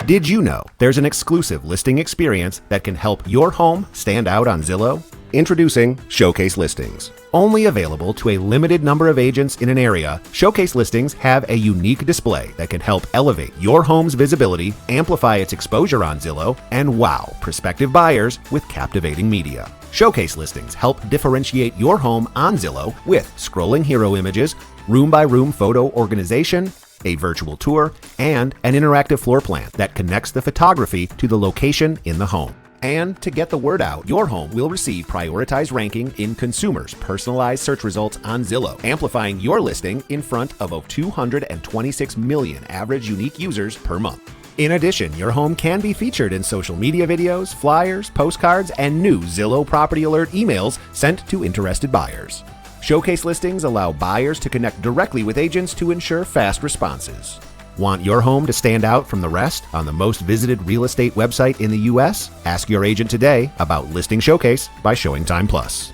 Did you know there's an exclusive listing experience that can help your home stand out on Zillow? Introducing Showcase Listings. Only available to a limited number of agents in an area, Showcase Listings have a unique display that can help elevate your home's visibility, amplify its exposure on Zillow, and wow prospective buyers with captivating media. Showcase Listings help differentiate your home on Zillow with scrolling hero images, room-by-room photo organization, a virtual tour, and an interactive floor plan that connects the photography to the location in the home. And to get the word out, your home will receive prioritized ranking in consumers' personalized search results on Zillow, amplifying your listing in front of 226 million average unique users per month. In addition, your home can be featured in social media videos, flyers, postcards, and new Zillow Property Alert emails sent to interested buyers. Showcase Listings allow buyers to connect directly with agents to ensure fast responses. Want your home to stand out from the rest on the most visited real estate website in the U.S.? Ask your agent today about Listing Showcase by ShowingTime Plus.